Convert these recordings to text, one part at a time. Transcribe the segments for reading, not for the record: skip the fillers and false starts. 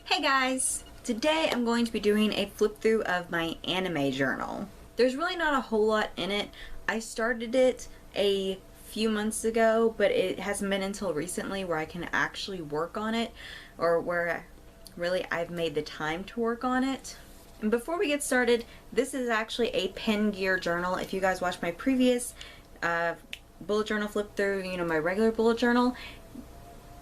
Hey guys! Today I'm going to be doing a flip through of my anime journal. There's really not a whole lot in it. I started it a few months ago, but it hasn't been until recently where I can actually work on it, or where really I've made the time to work on it. And before we get started, this is actually a pen gear journal. If you guys watched my previous bullet journal flip through, my regular bullet journal,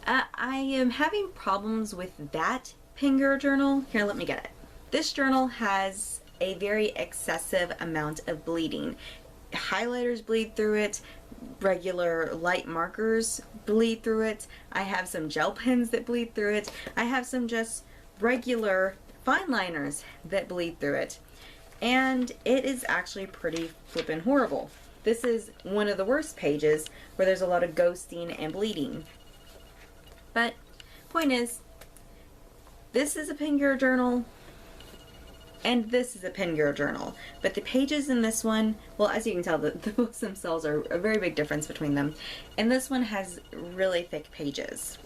I am having problems with that pen gear journal. Here, let me get it. This journal has a very excessive amount of bleeding. Highlighters bleed through it, regular light markers bleed through it, I have some gel pens that bleed through it, I have some just regular fine liners that bleed through it, and it is actually pretty flippin' horrible. This is one of the worst pages where there's a lot of ghosting and bleeding. But point is, this is a pen gear journal and this is a pen gear journal, but the pages in this one, well, as you can tell, the books themselves are a very big difference between them, and this one has really thick pages.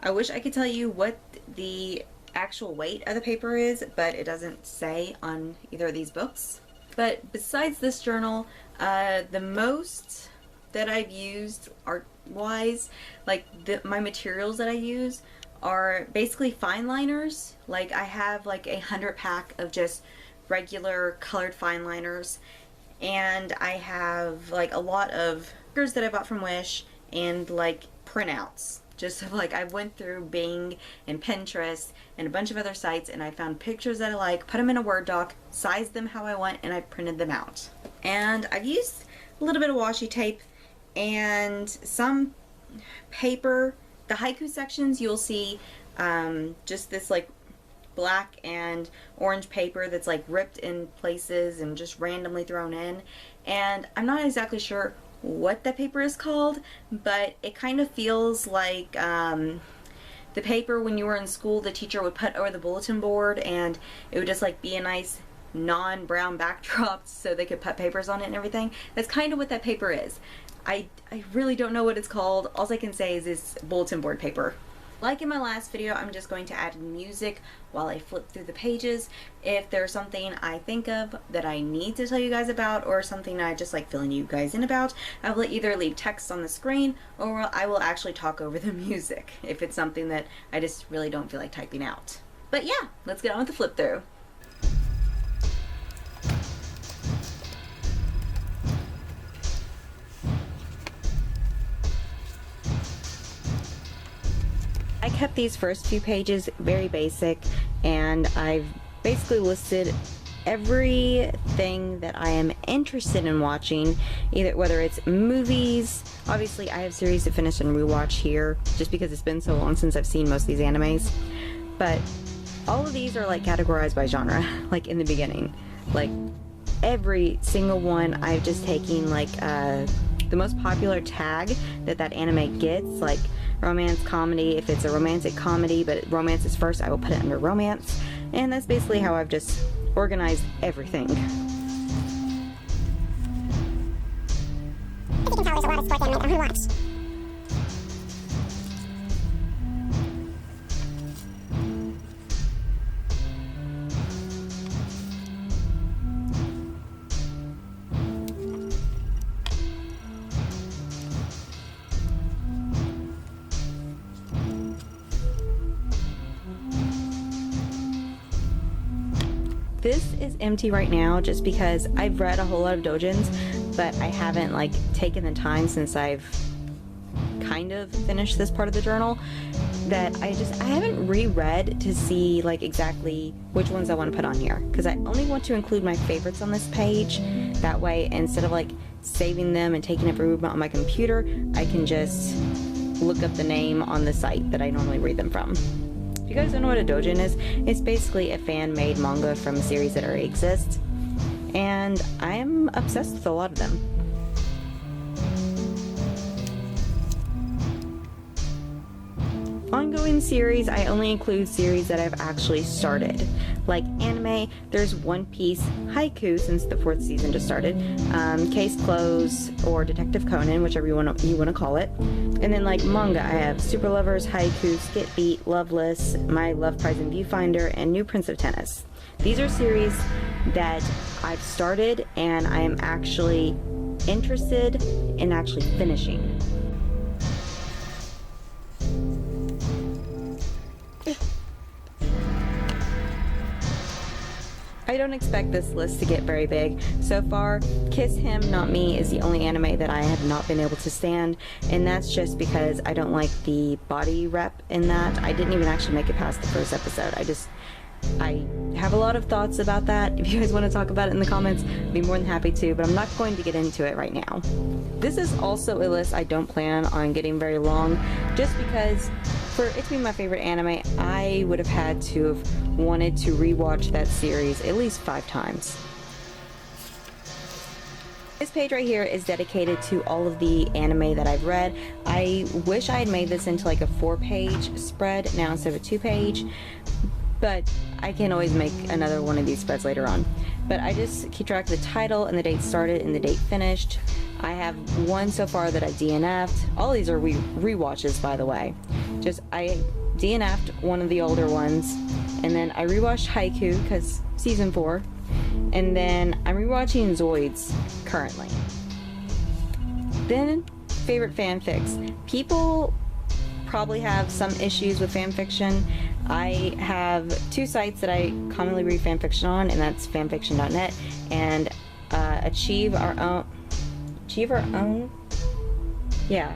I wish I could tell you what the actual weight of the paper is, but it doesn't say on either of these books. But besides this journal, the most that I've used art-wise, like my materials that I use are basically fine liners. Like I have like 100 pack of just regular colored fine liners, and I have like a lot of stickers that I bought from Wish and like printouts. Just like I went through Bing and Pinterest and a bunch of other sites, and I found pictures that I like, put them in a Word doc, sized them how I want, and I printed them out. And I've used a little bit of washi tape and some paper. The Haikyuu sections, you'll see just this like black and orange paper that's like ripped in places and just randomly thrown in. And I'm not exactly sure what that paper is called, but it kind of feels like the paper when you were in school the teacher would put over the bulletin board, and it would just like be a nice non-brown backdrop so they could put papers on it and everything. That's kind of what that paper is. I really don't know what it's called. All I can say is it's bulletin board paper. Like in my last video, I'm just going to add music while I flip through the pages. If there's something I think of that I need to tell you guys about, or something I just like filling you guys in about, I will either leave text on the screen or I will actually talk over the music if it's something that I just really don't feel like typing out. But yeah, let's get on with the flip through. I kept these first few pages very basic, and I've basically listed everything that I am interested in watching, either whether it's movies. Obviously I have series to finish and rewatch here just because it's been so long since I've seen most of these animes, but all of these are like categorized by genre, like in the beginning. Like every single one I've just taken like the most popular tag that anime gets, like romance, comedy. If it's a romantic comedy but romance is first, I will put it under romance, and that's basically how I've just organized everything. As you can tell, there's a lot of sports anime I want to watch. This is empty right now just because I've read a whole lot of doujins, but I haven't like taken the time since I've kind of finished this part of the journal that I haven't reread to see like exactly which ones I want to put on here, because I only want to include my favorites on this page. That way, instead of like saving them and taking up room on my computer, I can just look up the name on the site that I normally read them from. If you guys don't know what a doujin is, it's basically a fan-made manga from a series that already exists, and I'm obsessed with a lot of them. Ongoing including series, I only include series that I've actually started. Like anime, there's One Piece, Haikyuu, since the 4th season just started, Case Closed, or Detective Conan, whichever you want to call it. And then like manga, I have Super Lovers, Haikyuu, Skip Beat, Loveless, My Love Prize and Viewfinder, and New Prince of Tennis. These are series that I've started and I am actually interested in actually finishing. I don't expect this list to get very big. So far, Kiss Him Not Me is the only anime that I have not been able to stand, and that's just because I don't like the body rep in that. I didn't even actually make it past the first episode. I have a lot of thoughts about that. If you guys want to talk about it in the comments, I'd be more than happy to, but I'm not going to get into it right now. This is also a list I don't plan on getting very long, just because for it to be my favorite anime, I would have had to have wanted to rewatch that series at least 5 times. This page right here is dedicated to all of the anime that I've read. I wish I had made this into like a 4-page spread now instead of a 2-page, but I can always make another one of these spreads later on. But I just keep track of the title and the date started and the date finished. I have one so far that I DNF'd. All these are rewatches, by the way. I DNF'd one of the older ones, and then I rewatched Haikyuu because season 4, and then I'm rewatching Zoids currently. Then favorite fanfics. People probably have some issues with fanfiction. I have 2 sites that I commonly read fanfiction on, and that's fanfiction.net and Achieve Our Own. Yeah.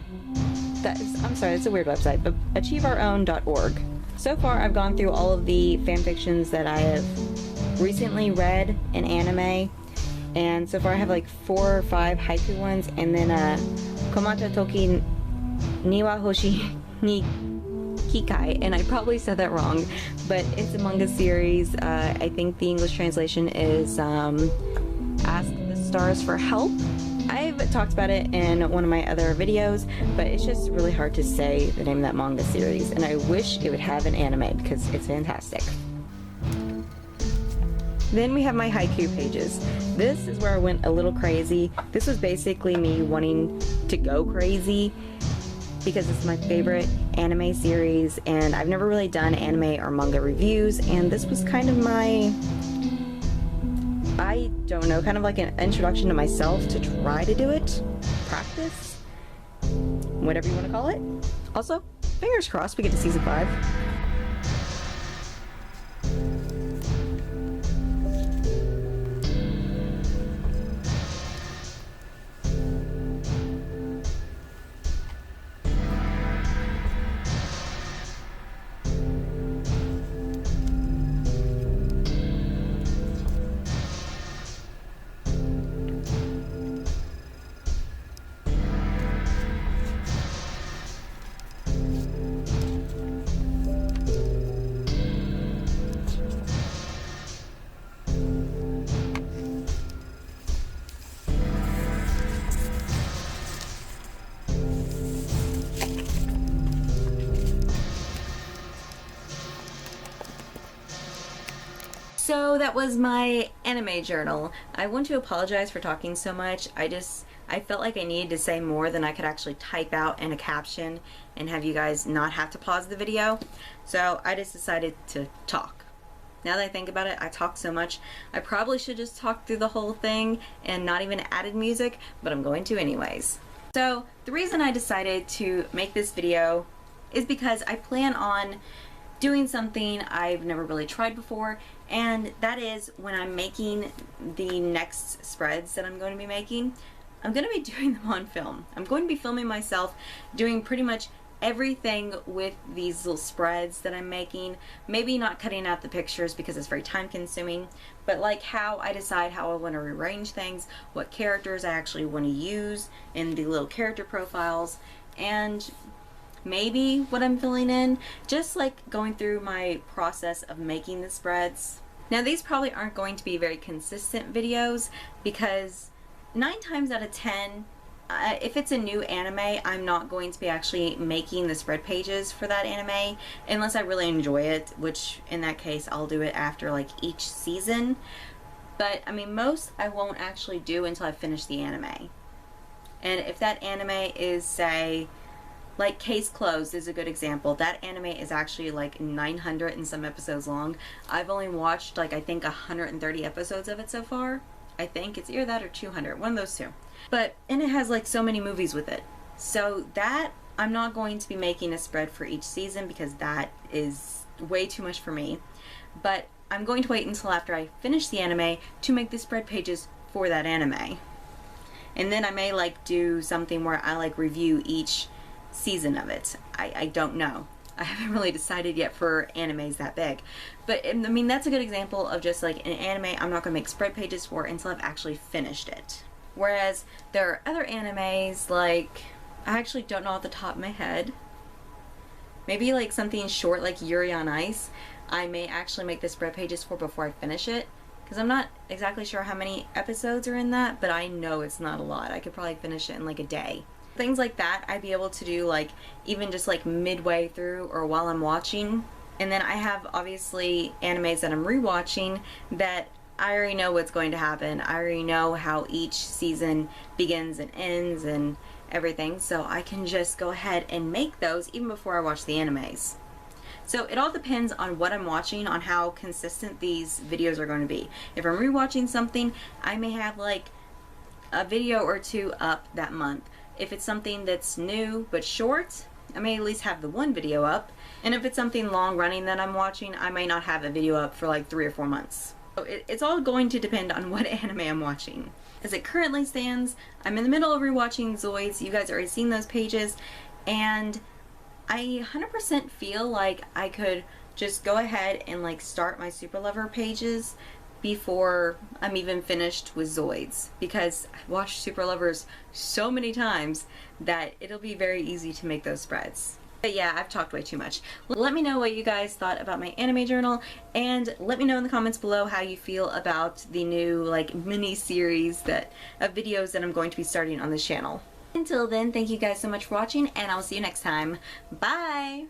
I'm sorry, it's a weird website, but achieveourown.org. So far, I've gone through all of the fanfictions that I have recently read in anime, and so far I have like 4 or 5 haiku ones, and then Komata Toki Niwa Hoshi ni Kikai, and I probably said that wrong, but it's a manga series. I think the English translation is Ask the Stars for Help. I've talked about it in one of my other videos, but it's just really hard to say the name of that manga series, and I wish it would have an anime because it's fantastic. Then we have my Haikyuu pages. This is where I went a little crazy. This was basically me wanting to go crazy because it's my favorite anime series, and I've never really done anime or manga reviews, and this was kind of my, I don't know, kind of like an introduction to myself to try to do it, practice, whatever you want to call it. Also, fingers crossed we get to season 5. So that was my anime journal. I want to apologize for talking so much. I felt like I needed to say more than I could actually type out in a caption and have you guys not have to pause the video. So I just decided to talk. Now that I think about it, I talk so much. I probably should just talk through the whole thing and not even added music, but I'm going to anyways. So the reason I decided to make this video is because I plan on doing something I've never really tried before, and that is when I'm making the next spreads that I'm going to be making, I'm going to be doing them on film. I'm going to be filming myself doing pretty much everything with these little spreads that I'm making. Maybe not cutting out the pictures because it's very time consuming, but like how I decide how I want to rearrange things, what characters I actually want to use in the little character profiles, and maybe what I'm filling in, just like going through my process of making the spreads. Now these probably aren't going to be very consistent videos because 9 times out of 10 if it's a new anime, I'm not going to be actually making the spread pages for that anime unless I really enjoy it, which in that case I'll do it after like each season. But I mean, most I won't actually do until I finish the anime. And if that anime is, say, like Case Closed is a good example. That anime is actually like 900 and some episodes long. I've only watched like I think 130 episodes of it so far. I think it's either that or 200, one of those two. And it has like so many movies with it. So that I'm not going to be making a spread for each season because that is way too much for me. But I'm going to wait until after I finish the anime to make the spread pages for that anime. And then I may like do something where I like review each season of it. I don't know. I haven't really decided yet for animes that big. But I mean, that's a good example of just like an anime I'm not going to make spread pages for until I've actually finished it. Whereas there are other animes like, I actually don't know off the top of my head. Maybe like something short like Yuri on Ice, I may actually make the spread pages for before I finish it. Because I'm not exactly sure how many episodes are in that, but I know it's not a lot. I could probably finish it in like a day. Things like that I'd be able to do like even just like midway through or while I'm watching. And then I have obviously animes that I'm rewatching that I already know what's going to happen. I already know how each season begins and ends and everything. So I can just go ahead and make those even before I watch the animes. So it all depends on what I'm watching, on how consistent these videos are going to be. If I'm rewatching something, I may have like a video or two up that month. If it's something that's new but short, I may at least have the one video up. And if it's something long running that I'm watching, I may not have a video up for like 3 or 4 months. So it's all going to depend on what anime I'm watching. As it currently stands, I'm in the middle of rewatching Zoids. You guys already seen those pages. And I 100% feel like I could just go ahead and like start my Super Lover pages before I'm even finished with Zoids, because I've watched Super Lovers so many times that it'll be very easy to make those spreads. But yeah, I've talked way too much. Let me know what you guys thought about my anime journal, and let me know in the comments below how you feel about the new like mini series of videos that I'm going to be starting on this channel. Until then, thank you guys so much for watching, and I'll see you next time. Bye!